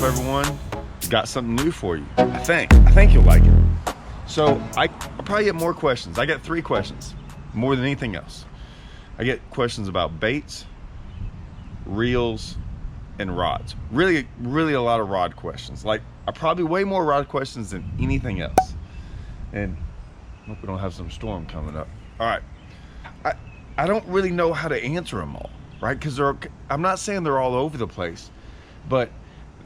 up, everyone? Got something new for you. I think you'll like it. So I'll probably get more questions. I get 3 questions, more than anything else. I get questions about baits, reels, and rods. Really a lot of rod questions. Like, probably way more rod questions than anything else. And I hope we don't have some storm coming up. All right. I don't really know how to answer them all, right? Because I'm not saying they're all over the place, but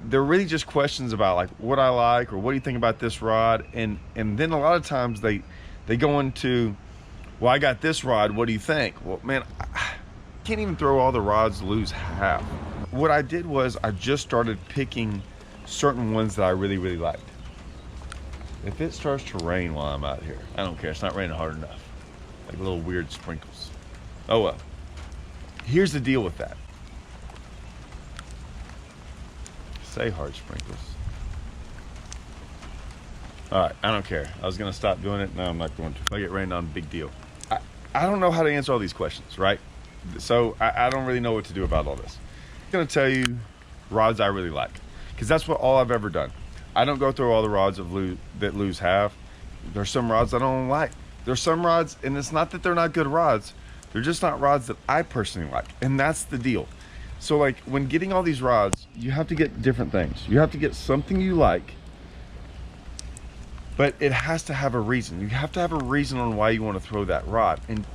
they're really just questions about like what I like or what do you think about this rod, and then a lot of times they go into, well, I got this rod, what do you think? Well, man, I can't even throw all the rods Lou's have. What I did was I just started picking certain ones that I really liked. If it starts to rain while I'm out here, I don't care. It's not raining hard enough. Like little weird sprinkles. Oh well. Here's the deal with that. Say hard sprinkles. All right, I don't care. I was gonna stop doing it. No, I'm not going to. If I get rained on, big deal. I don't know how to answer all these questions, right? So I don't really know what to do about all this. I'm gonna tell you rods I really like, because that's all I've ever done. I don't go through all the rods that Lou's have. There's some rods I don't like. There's some rods, and it's not that they're not good rods, they're just not rods that I personally like, and that's the deal. So like when getting all these rods, you have to get different things. You have to get something you like, but it has to have a reason. You have to have a reason on why you want to throw that rod. And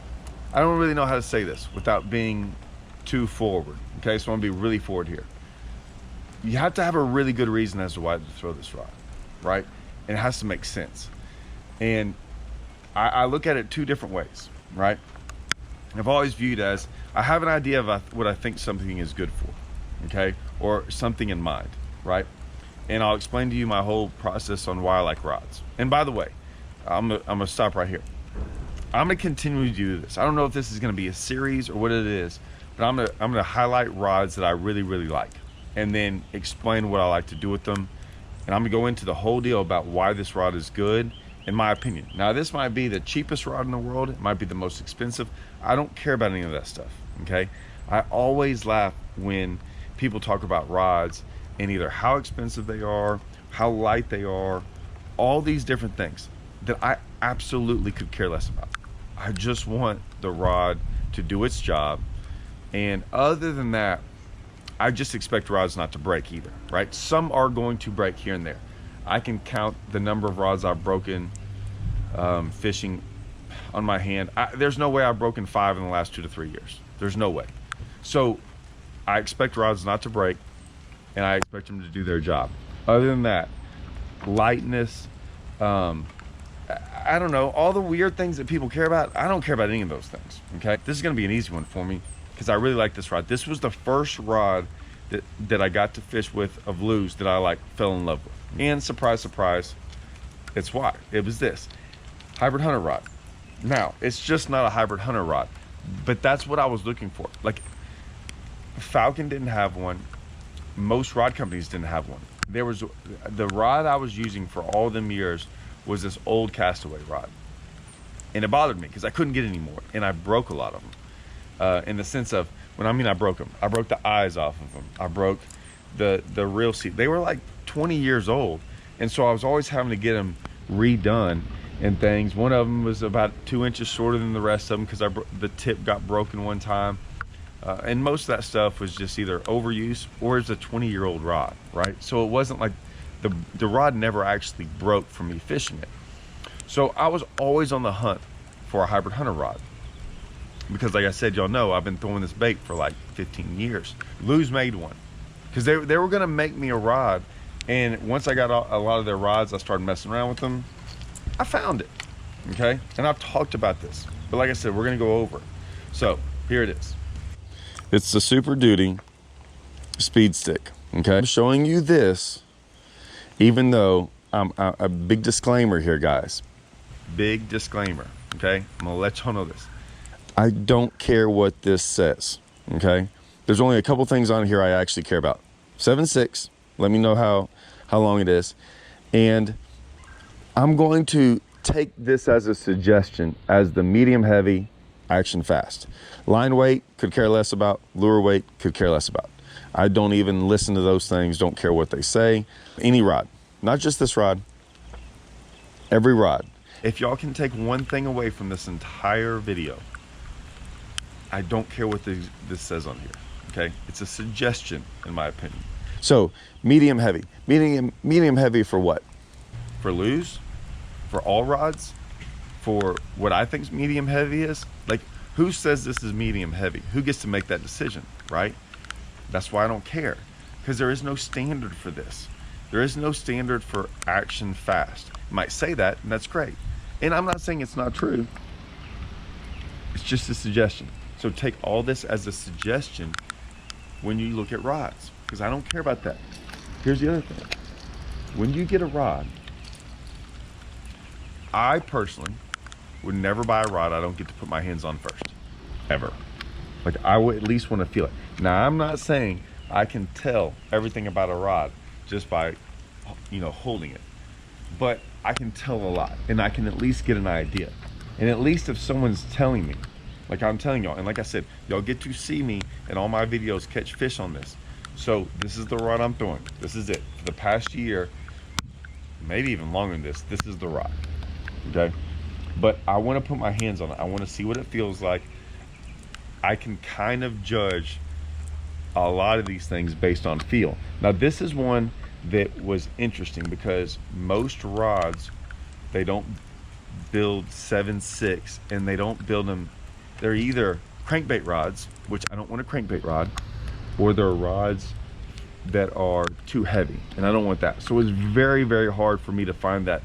I don't really know how to say this without being too forward, okay? So I'm gonna be really forward here. You have to have a really good reason as to why to throw this rod, right? And it has to make sense. And I look at it 2 different ways, right? I've always viewed as, I have an idea of what I think something is good for, okay? Or something in mind, right? And I'll explain to you my whole process on why I like rods. And by the way, I'm gonna stop right here. I'm gonna continue to do this. I don't know if this is gonna be a series or what it is, but I'm gonna highlight rods that I really like, and then explain what I like to do with them. And I'm gonna go into the whole deal about why this rod is good, in my opinion. Now, this might be the cheapest rod in the world. It might be the most expensive. I don't care about any of that stuff, okay? I always laugh when people talk about rods and either how expensive they are, how light they are, all these different things that I absolutely could care less about. I just want the rod to do its job. And other than that, I just expect rods not to break either, right? Some are going to break here and there. I can count the number of rods I've broken fishing on my hand. There's no way I've broken 5 in the last 2 to 3 years. There's no way. So I expect rods not to break, and I expect them to do their job. Other than that, lightness, I don't know, all the weird things that people care about, I don't care about any of those things, okay? This is gonna be an easy one for me because I really like this rod. This was the first rod that I got to fish with of Lou's that I fell in love with. And surprise, surprise, it's why. It was this hybrid hunter rod. Now, it's just not a hybrid hunter rod, but that's what I was looking for. Like, Falcon didn't have one. Most rod companies didn't have one. There was the rod I was using for all them years was this old Castaway rod, and it bothered me because I couldn't get any more, and I broke a lot of them. In the sense of, when I mean I broke them, I broke the eyes off of them. I broke the reel seat. They were like 20 years old, and so I was always having to get them redone and things. One of them was about 2 inches shorter than the rest of them because the tip got broken one time. And most of that stuff was just either overuse or it's a 20-year-old rod, right? So it wasn't like the rod never actually broke from me fishing it. So I was always on the hunt for a hybrid hunter rod because, like I said, y'all know I've been throwing this bait for like 15 years. Lou's made one because they were gonna make me a rod, and once I got a lot of their rods, I started messing around with them. I found it, okay? And I've talked about this, but like I said, we're gonna go over it. So here it is. It's the Super Duty Speed Stick, okay? I'm showing you this, even though a big disclaimer here, guys. Big disclaimer, okay? I'm gonna let y'all know this. I don't care what this says, okay? There's only a couple things on here I actually care about. 7.6, let me know how long it is. And I'm going to take this as a suggestion as the medium heavy action fast. Line weight, could care less about. Lure weight, could care less about. I don't even listen to those things, don't care what they say. Any rod, not just this rod, every rod. If y'all can take one thing away from this entire video, I don't care what this says on here, okay? It's a suggestion, in my opinion. So, medium heavy. Medium heavy for what? For loose? For all rods? For what I think medium heavy is? Like, who says this is medium heavy? Who gets to make that decision, right? That's why I don't care, because there is no standard for this. There is no standard for action fast. You might say that, and that's great. And I'm not saying it's not true. It's just a suggestion. So take all this as a suggestion when you look at rods, because I don't care about that. Here's the other thing. When you get a rod, I personally would never buy a rod I don't get to put my hands on first, ever. Like, I would at least want to feel it. Now, I'm not saying I can tell everything about a rod just by, holding it, but I can tell a lot, and I can at least get an idea. And at least if someone's telling me, like I'm telling y'all, and like I said, y'all get to see me in all my videos catch fish on this. So this is the rod I'm throwing. This is it. For the past year, maybe even longer than this is the rod, okay? But I want to put my hands on it. I want to see what it feels like. I can kind of judge a lot of these things based on feel. Now, this is one that was interesting because most rods, they don't build 7/6, and they don't build them. They're either crankbait rods, which I don't want a crankbait rod, or they're rods that are too heavy, and I don't want that. So it was very, very hard for me to find that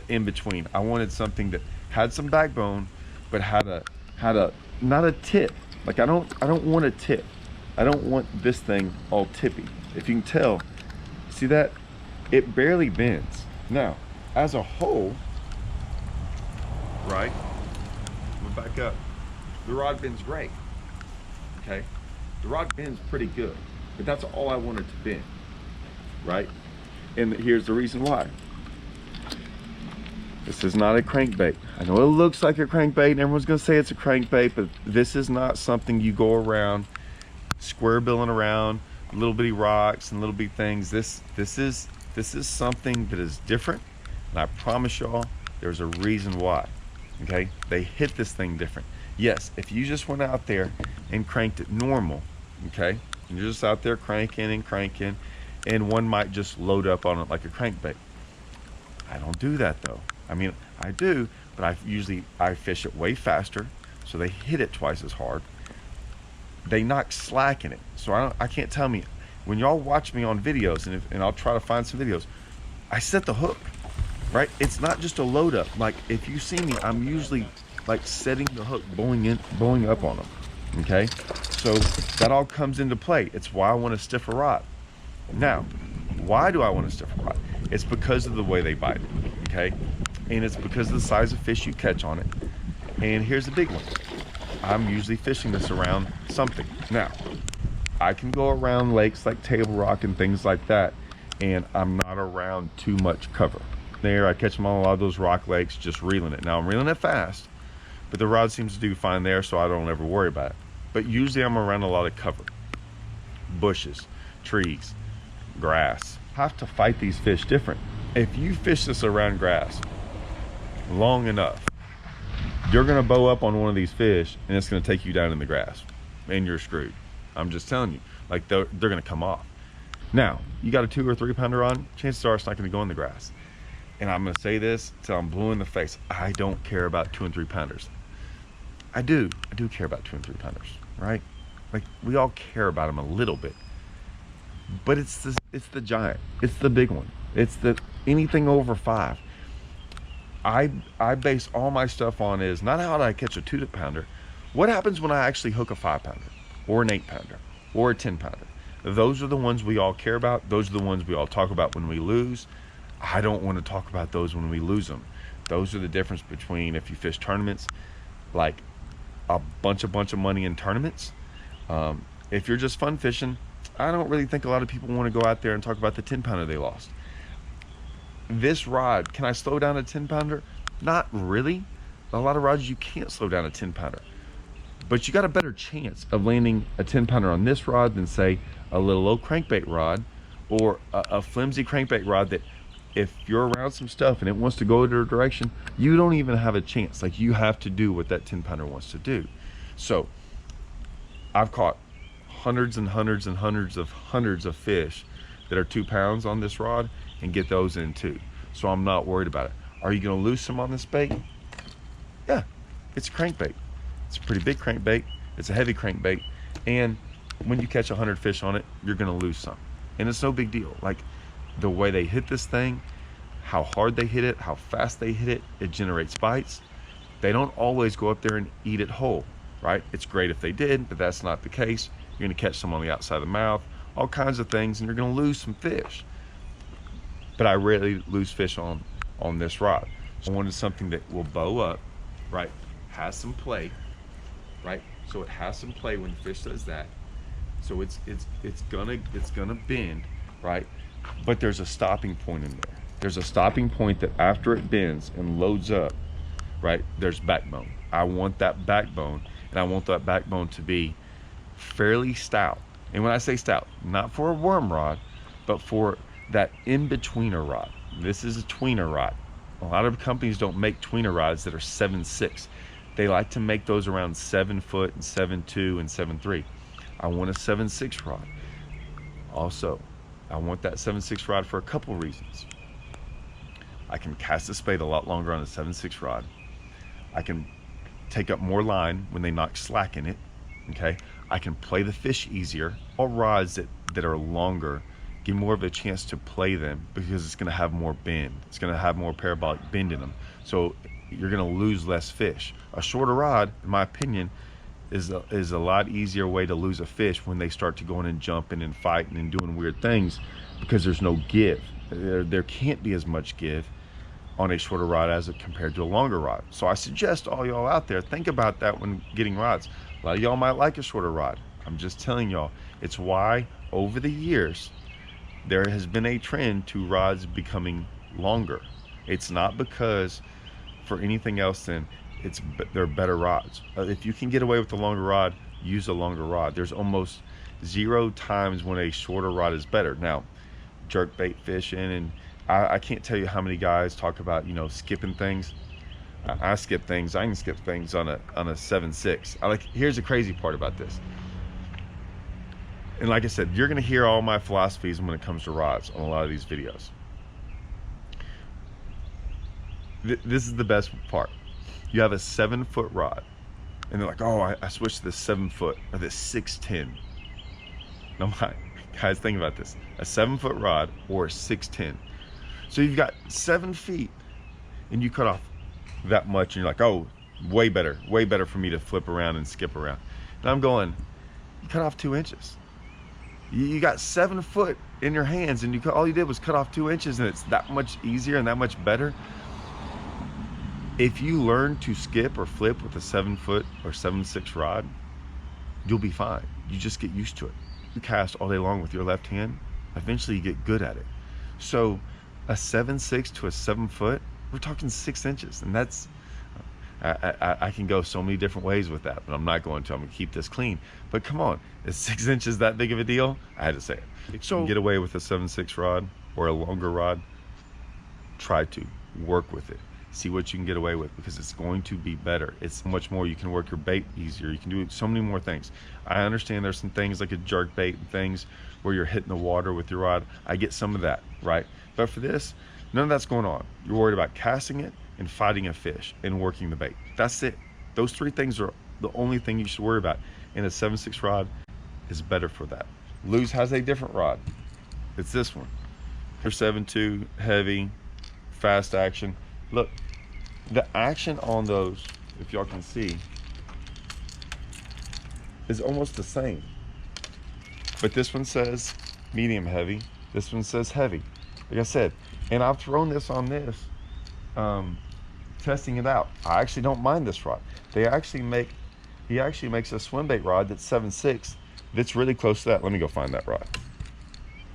in between. I wanted something that had some backbone, but had a not a tip. Like, I don't want a tip. I don't want this thing all tippy. If you can tell, see that? It barely bends. Now, as a whole, right? I'm gonna back up. The rod bends great, okay? The rod bends pretty good, but that's all I wanted to bend, right? And here's the reason why. This is not a crankbait. I know it looks like a crankbait and everyone's gonna say it's a crankbait, but this is not something you go around square billing around little bitty rocks and little bitty things. This is something that is different, and I promise y'all there's a reason why. Okay, they hit this thing different. Yes, if you just went out there and cranked it normal, okay, and you're just out there cranking, and one might just load up on it like a crankbait. I don't do that though. I mean, I do, but I fish it way faster, so they hit it twice as hard. They knock slack in it, so I can't tell me. When y'all watch me on videos, and I'll try to find some videos, I set the hook, right? It's not just a load up. Like, if you see me, I'm usually like setting the hook, bowing up on them, okay? So that all comes into play. It's why I want a stiffer rod. Now, why do I want a stiffer rod? It's because of the way they bite, okay? And it's because of the size of fish you catch on it. And here's the big one. I'm usually fishing this around something. Now, I can go around lakes like Table Rock and things like that, and I'm not around too much cover. There, I catch them on a lot of those rock lakes, just reeling it. Now, I'm reeling it fast, but the rod seems to do fine there, so I don't ever worry about it. But usually I'm around a lot of cover. Bushes, trees, grass. I have to fight these fish different. If you fish this around grass long enough, you're gonna bow up on one of these fish and it's gonna take you down in the grass and you're screwed. I'm just telling you, like, they're gonna come off. Now, you got a 2 or 3 pounder on, chances are it's not gonna go in the grass. And I'm gonna say this till I'm blue in the face. I don't care about 2 and 3 pounders. I do care about 2 and 3 pounders, right? Like, we all care about them a little bit. But it's the giant, it's the big one. It's the anything over 5. I base all my stuff on is not how do I catch a 2 pounder. What happens when I actually hook a 5 pounder or an 8 pounder or a 10 pounder? Those are the ones we all care about. Those are the ones we all talk about when we lose. I don't want to talk about those when we lose them. Those are the difference between if you fish tournaments, like a bunch of money in tournaments. If you're just fun fishing, I don't really think a lot of people want to go out there and talk about the 10 pounder they lost. This rod, can I slow down a 10 pounder? Not really. A lot of rods you can't slow down a 10 pounder. but you got a better chance of landing a 10 pounder on this rod than say a little old crankbait rod or a flimsy crankbait rod that if you're around some stuff and it wants to go in a direction, you don't even have a chance. Like, you have to do what that 10 pounder wants to do. So I've caught hundreds and hundreds and hundreds of fish that are 2 pounds on this rod and get those in too. So I'm not worried about it. Are you gonna lose some on this bait? Yeah, it's a crankbait. It's a pretty big crankbait. It's a heavy crankbait. And when you catch 100 fish on it, you're gonna lose some. And it's no big deal. Like, the way they hit this thing, how hard they hit it, how fast they hit it, it generates bites. They don't always go up there and eat it whole, right? It's great if they did, but that's not the case. You're gonna catch some on the outside of the mouth, all kinds of things, and you're gonna lose some fish. But I rarely lose fish on this rod. I wanted something that will bow up, right? Has some play, right? So it has some play when the fish does that. So it's gonna bend, right? But there's a stopping point in there. There's a stopping point that after it bends and loads up, right, there's backbone. I want that backbone, and I want that backbone to be fairly stout. And when I say stout, not for a worm rod, but for that in-betweener rod. This is a tweener rod. A lot of companies don't make tweener rods that are 7.6. They like to make those around 7 foot and 7.2 and 7.3. I want a 7.6 rod. Also, I want that 7.6 rod for a couple reasons. I can cast the spade a lot longer on a 7.6 rod. I can take up more line when they knock slack in it, okay? I can play the fish easier. All rods that are longer give more of a chance to play them because it's gonna have more bend. It's gonna have more parabolic bend in them. So you're gonna lose less fish. A shorter rod, in my opinion, is a lot easier way to lose a fish when they start to going and jumping and fighting and doing weird things, because there's no give. There can't be as much give on a shorter rod as it compared to a longer rod. So I suggest all y'all out there, think about that when getting rods. A lot of y'all might like a shorter rod. I'm just telling y'all, it's why over the years there has been a trend to rods becoming longer. It's not because for anything else than they're better rods. If you can get away with the longer rod, use a longer rod. There's almost 0 times when a shorter rod is better. Now, jerk bait fishing, and I can't tell you how many guys talk about, you know, skipping things. I skip things. I can skip things on a 7.6. Here's the crazy part about this. And like I said, you're gonna hear all my philosophies when it comes to rods on a lot of these videos. This is the best part. You have a 7-foot rod, and they're like, oh, I switched to this 7 foot or this 6'10". No, guys, think about this: a 7-foot rod or a 6'10". So you've got 7 feet, and you cut off that much, and you're like, oh, way better for me to flip around and skip around. And I'm going, you cut off 2 inches. You got 7 foot in your hands, and all you did was cut off 2 inches, and it's that much easier and that much better. If you learn to skip or flip with a 7-foot or 7.6 rod, you'll be fine. You just get used to it. You cast all day long with your left hand, eventually you get good at it. So a 7.6 to a 7 foot, we're talking 6 inches, and that's, I can go so many different ways with that, but I'm not going to. I'm gonna keep this clean. But come on, is 6 inches that big of a deal? I had to say it. If you can get away with a 7.6 rod or a longer rod, try to work with it. See what you can get away with, because it's going to be better. It's much more. You can work your bait easier. You can do so many more things. I understand there's some things like a jerk bait and things where you're hitting the water with your rod. I get some of that, right? But for this, none of that's going on. You're worried about casting it and fighting a fish and working the bait. That's it. Those 3 things are the only thing you should worry about. And a 7.6 rod is better for that. Lew's has a different rod. It's this one. They're 7.2, heavy, fast action. Look, the action on those, if y'all can see, is almost the same. But this one says medium heavy. This one says heavy. Like I said, and I've thrown this on this, testing it out. I actually don't mind this rod. He actually makes a swim bait rod that's 7.6 that's really close to that. Let me go find that rod.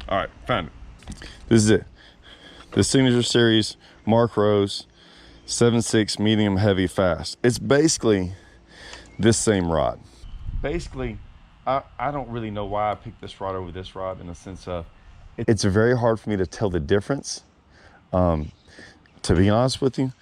All right, found it. This is it. The Signature Series Mark Rose 7.6 medium heavy fast. It's basically this same rod. Basically, I don't really know why I picked this rod over this rod, in the sense of it's very hard for me to tell the difference. To be honest with you,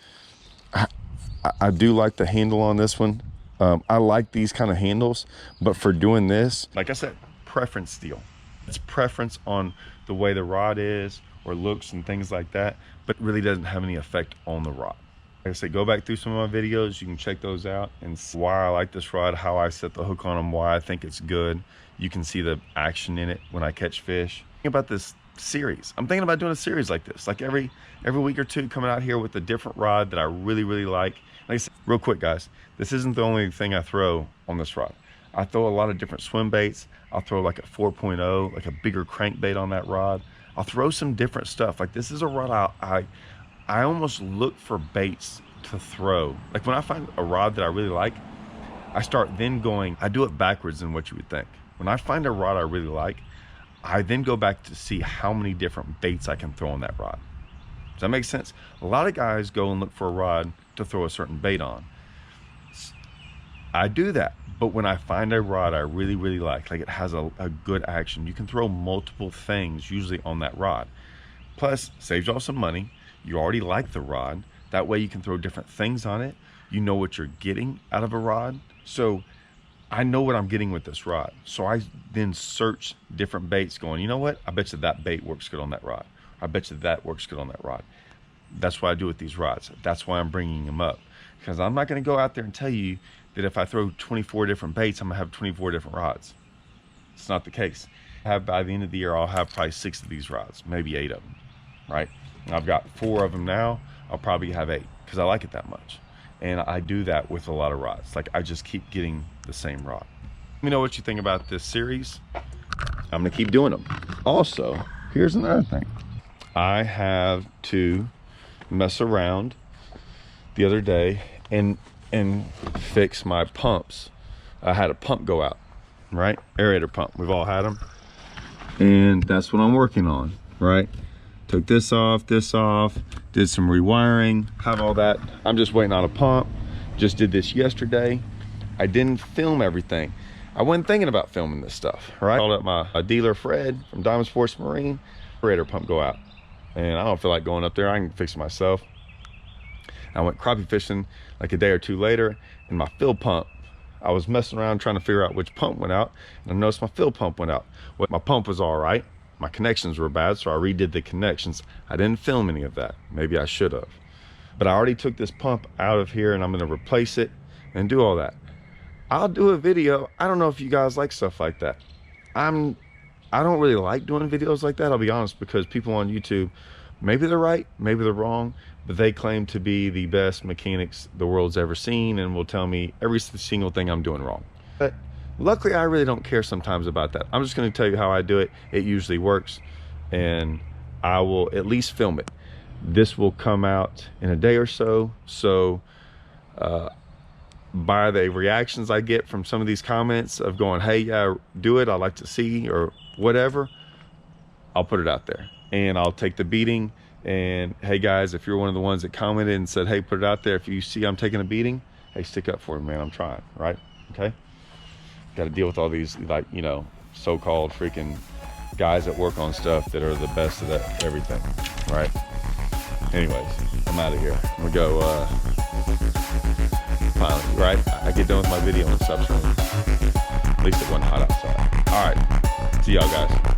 I do like the handle on this one. I like these kind of handles, but for doing this, like I said, preference deal. It's preference on the way the rod is or looks and things like that, but really doesn't have any effect on the rod. Like I said, go back through some of my videos. You can check those out and see why I like this rod, how I set the hook on them, why I think it's good. You can see the action in it when I catch fish. Think about this series. I'm thinking about doing a series like this, like every week or two, coming out here with a different rod that I really like. Like I said, real quick guys, this isn't the only thing I throw on this rod. I throw a lot of different swim baits. I'll throw like a 4.0, like a bigger crankbait on that rod. I'll throw some different stuff. Like this is a rod I almost look for baits to throw. Like when I find a rod that I really like, I start then going, I do it backwards than what you would think. When I find a rod I really like, I then go back to see how many different baits I can throw on that rod. Does that make sense? A lot of guys go and look for a rod to throw a certain bait on. I do that, but when I find a rod I really like it has a good action, you can throw multiple things usually on that rod. Plus, saves y'all some money. You already like the rod. That way you can throw different things on it. You know what you're getting out of a rod. So I know what I'm getting with this rod. So I then search different baits going, you know what? I bet you that bait works good on that rod. I bet you that works good on that rod. That's what I do with these rods. That's why I'm bringing them up. Because I'm not going to go out there and tell you that if I throw 24 different baits, I'm going to have 24 different rods. It's not the case. By the end of the year, I'll have probably 6 of these rods, maybe 8 of them, right? I've got 4 of them now. I'll probably have 8 because I like it that much. And I do that with a lot of rods. Like I just keep getting the same rod. Let me know what you think about this series. I'm gonna keep doing them. Also, here's another thing. I have to mess around the other day and fix my pumps. I had a pump go out, right? Aerator pump, we've all had them. And that's what I'm working on, right? Took this off, did some rewiring, have all that. I'm just waiting on a pump. Just did this yesterday. I didn't film everything. I wasn't thinking about filming this stuff, right? I called up my dealer, Fred, from Diamond Sports Marine. Aerator pump go out. And I don't feel like going up there. I can fix it myself. I went crappie fishing like a day or two later, and my fill pump, I was messing around trying to figure out which pump went out, and I noticed my fill pump went out. Well, my pump was all right. My connections were bad, so I redid the connections. I didn't film any of that. Maybe I should have. But I already took this pump out of here, and I'm gonna replace it and do all that. I'll do a video. I don't know if you guys like stuff like that. I don't really like doing videos like that, I'll be honest, because people on YouTube, maybe they're right, maybe they're wrong, but they claim to be the best mechanics the world's ever seen and will tell me every single thing I'm doing wrong. But luckily, I really don't care sometimes about that. I'm just going to tell you how I do it. It usually works, and I will at least film it. This will come out in a day or so. So by the reactions I get from some of these comments of going, hey, yeah, do it, I'd like to see, or whatever, I'll put it out there. And I'll take the beating. And hey guys, if you're one of the ones that commented and said, hey, put it out there, if you see I'm taking a beating, hey, stick up for me, man. I'm trying, right? Okay. Got to deal with all these, like, you know, so-called freaking guys that work on stuff that are the best of that everything, right? Anyways, I'm out of here. I'm gonna go finally, right? I get done with my video and stuff, so at least it wasn't hot outside. All right, see y'all guys.